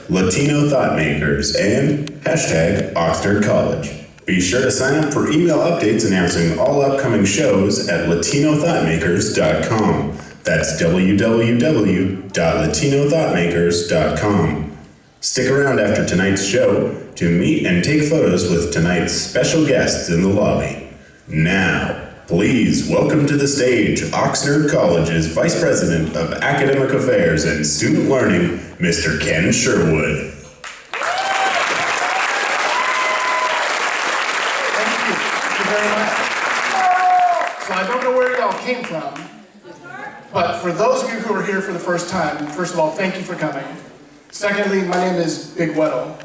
Latino Thoughtmakers, and hashtag Oxnard College. Be sure to sign up for email updates announcing all upcoming shows at latinothoughtmakers.com. That's www.latinothoughtmakers.com. Stick around after tonight's show to meet and take photos with tonight's special guests in the lobby. Now, please welcome to the stage Oxnard College's Vice President of Academic Affairs and Student Learning, Mr. Ken Sherwood. Thank you very much. So I don't know where it all came from, but for those of you who are here for the first time, first of all, thank you for coming. Secondly, my name is Big Weddle.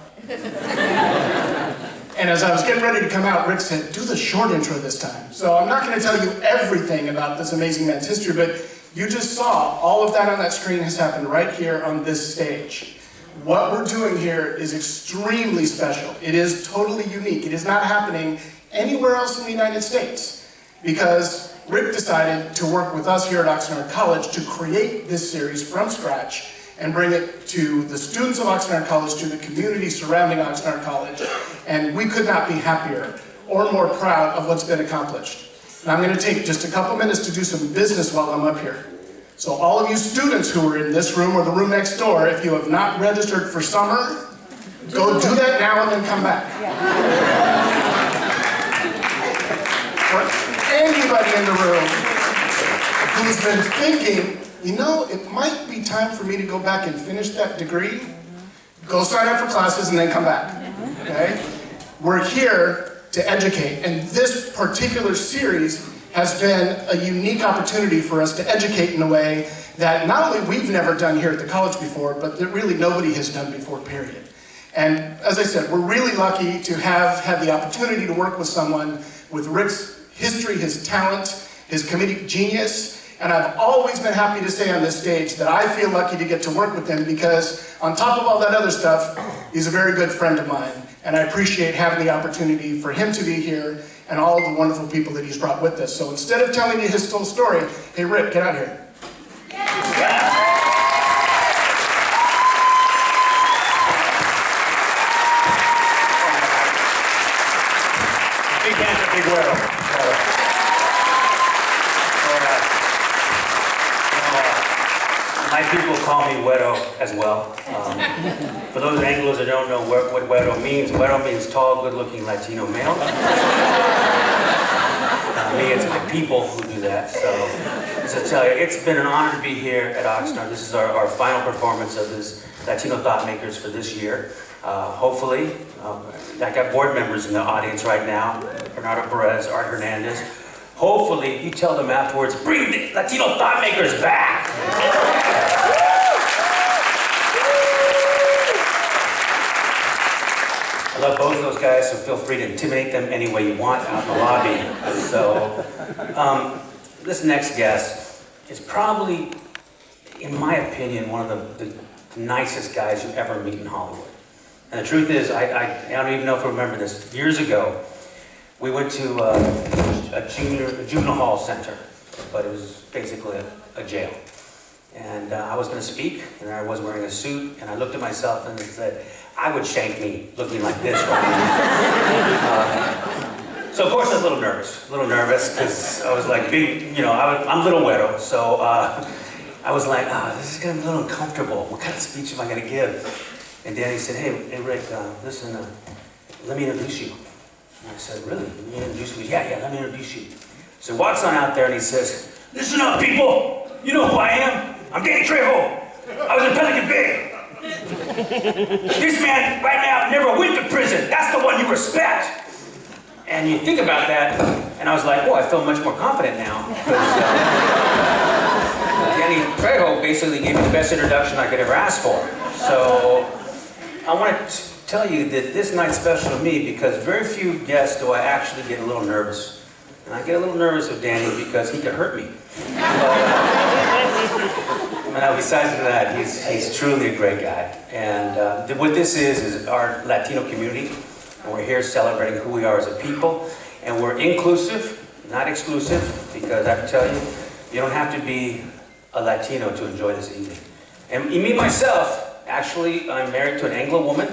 And as I was getting ready to come out, Rick said, do the short intro this time. So I'm not going to tell you everything about this amazing man's history, but you just saw all of that on that screen has happened right here on this stage. What we're doing here is extremely special. It is totally unique. It is not happening anywhere else in the United States because Rick decided to work with us here at Oxnard College to create this series from scratch and bring it to the students of Oxnard College, to the community surrounding Oxnard College. And we could not be happier or more proud of what's been accomplished. And I'm going to take just a couple minutes to do some business while I'm up here. So all of you students who are in this room or the room next door, if you have not registered for summer, go do that now and then come back. For anybody in the room who's been thinking, you know, it might be time for me to go back and finish that degree, go sign up for classes and then come back, okay? We're here to educate, and this particular series has been a unique opportunity for us to educate in a way that not only we've never done here at the college before, but that really nobody has done before, period. And as I said, we're really lucky to have had the opportunity to work with someone with Rick's history, his talent, his comedic genius. And I've always been happy to say on this stage that I feel lucky to get to work with him because on top of all that other stuff, he's a very good friend of mine. And I appreciate having the opportunity for him to be here and all the wonderful people that he's brought with us. So instead of telling you his full story, hey Rick, get out here. Big hands for Big Weddle. My people call me Weddle as well. For those Anglos that don't know what Weddle means tall, good-looking Latino male. Me, it's my people who do that. So to tell you, it's been an honor to be here at Oxnard. This is our final performance of this Latino Thoughtmakers for this year. Hopefully, I got board members in the audience right now, Bernardo Perez, Art Hernandez. Hopefully, you tell them afterwards, bring the Latino Thoughtmakers back. I love both of those guys, so feel free to intimidate them any way you want out in the lobby. So, this next guest is probably, in my opinion, one of the nicest guys you ever meet in Hollywood. And the truth is, I don't even know if you remember this. Years ago, we went to a juvenile hall center, but it was basically a jail. And I was going to speak, and I was wearing a suit, and I looked at myself and said, I would shank me looking like this right now. So of course I was a little nervous, because I was like, I'm Little Weddle, so I was like, this is going to be a little uncomfortable. What kind of speech am I going to give? And Danny said, hey Rick, listen, let me introduce you. And I said, really? Let me introduce you? Yeah, let me introduce you. So he walks on out there and he says, listen up, people. You know who I am? I'm Danny Trejo. I was in Pelican Bay. This man right now never went to prison. That's the one you respect. And you think about that, and I was like, I feel much more confident now. Danny Trejo basically gave me the best introduction I could ever ask for. So I want to tell you that this night's special to me because very few guests do I actually get a little nervous. And I get a little nervous with Danny because he could hurt me. But besides that, he's truly a great guy. And what this is our Latino community. And we're here celebrating who we are as a people. And we're inclusive, not exclusive, because I have to tell you, you don't have to be a Latino to enjoy this evening. And me, myself, Actually, I'm married to an Anglo woman,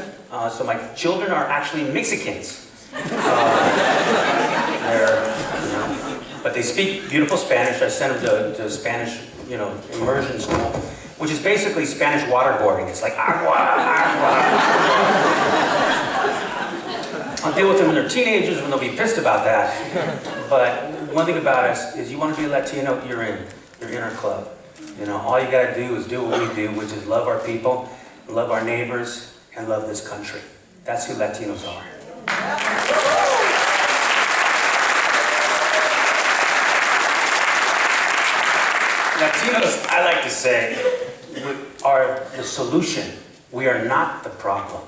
so my children are actually Mexicans. But they speak beautiful Spanish. I sent them to Spanish, immersion school, which is basically Spanish waterboarding. It's like agua, agua. I'll deal with them when they're teenagers when they'll be pissed about that. But one thing about us is you want to be a Latino, you're in our club. All you got to do is do what we do, which is love our people, love our neighbors, and love this country. That's who Latinos are. Latinos, I like to say, are the solution. We are not the problem.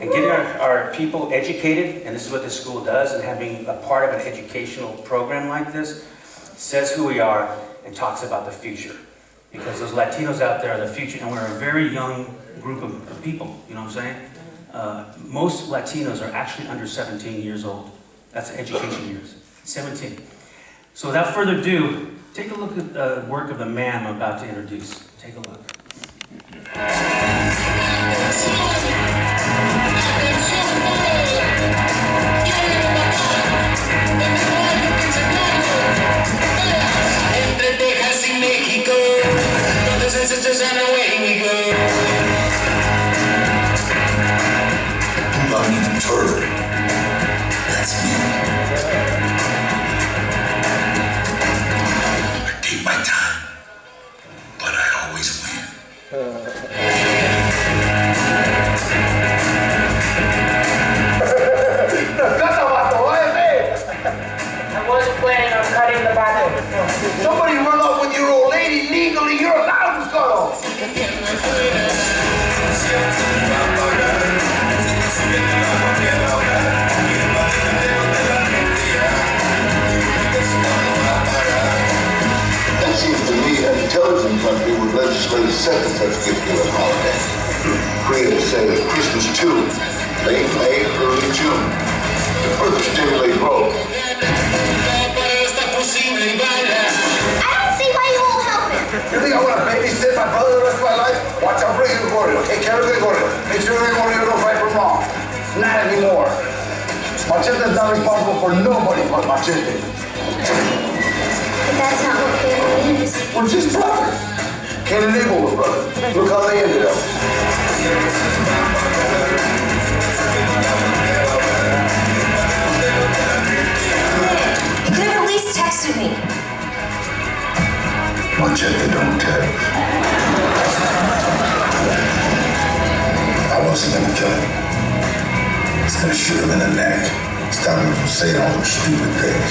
And getting our people educated, and this is what this school does, and having a part of an educational program like this, says who we are and talks about the future. Because those Latinos out there are the future, and we're a very young group of people, you know what I'm saying? Most Latinos are actually under 17 years old. That's education years, 17. So without further ado, take a look at the work of the man I'm about to introduce. Take a look. Entre Texas y México, los ancestors and away we go. Undeterred, that's me. I take my time, but I always win. I wasn't planning on cutting the bottle. Somebody run off with your old lady legally, you're allowed to cut off. That seems to me an intelligent country would legislate a second such gift-giving holiday. Create, say, Christmas too, late May, early June, to further stimulate growth. I don't see why you won't help him. You think I want to babysit my brother the rest of my life? Watch out for Gregorio. Take care of Gregorio. Make sure Gregorio goes right from wrong. Not anymore. Machete's not responsible for nobody but Machete. But that's not what family is. We're just brothers. Cain and Abel were brothers. Look how they ended up. You could have at least texted me. Machete don't text. I wasn't gonna kill him. I was gonna shoot him in the neck. Stop him from saying all those stupid things.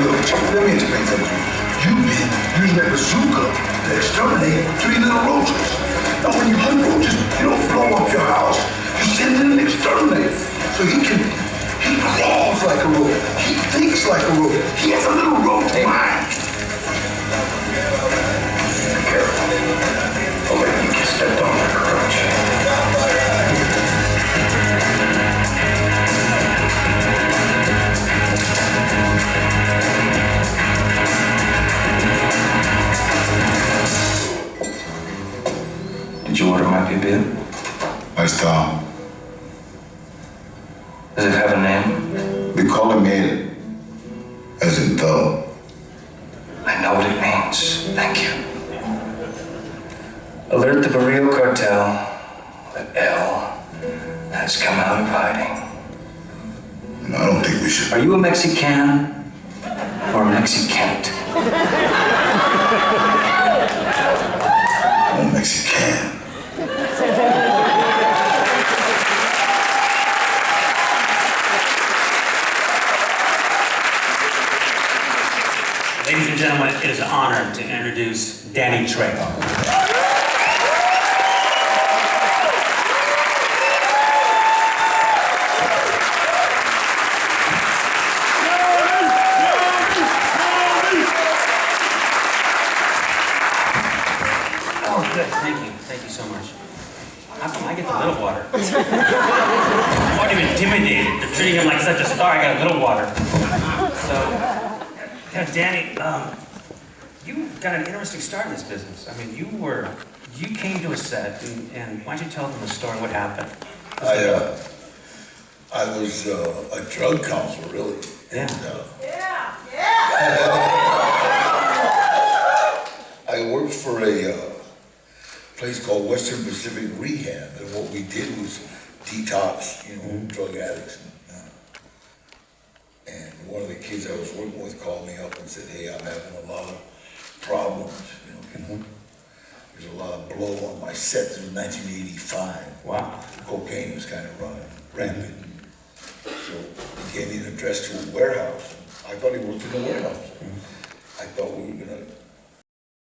Look, let me explain something to you. You've been using that bazooka to exterminate 3 little roaches. Now when you hunt roaches, you don't blow up your house. You send in an exterminator. So he crawls like a roach. He thinks like a roach. He has a little roach mind. Careful. I'll let you get stepped on like a roach. Did you order my PB? Nice Tom. Does it have a name? We call him Ed, as in though. I know what it means. Thank you. Alert the Barrio cartel that L has come out of hiding. No, I don't think we should. Are you a Mexican or a Mexicant? I'm Mexican. Ladies and gentlemen, it is an honor to introduce Danny Trejo. Oh, good. Thank you so much. How come I get the little water? I'm already intimidated. They're treating him like such a star. I got a little water. So, yeah, Danny, you got an interesting start in this business. I mean, you were you came to a set, and why don't you tell them the story, what happened? I was a drug counselor, really. Yeah. I worked for a place called Western Pacific Rehab, and what we did was detox, drug addicts. And one of the kids I was working with called me up and said, "Hey, I'm having a lot of problems. There's a lot of blow on my set." This was 1985. Wow. Cocaine was kind of running rampant. So he gave me an address to a warehouse. I thought he worked in a warehouse. I thought we were gonna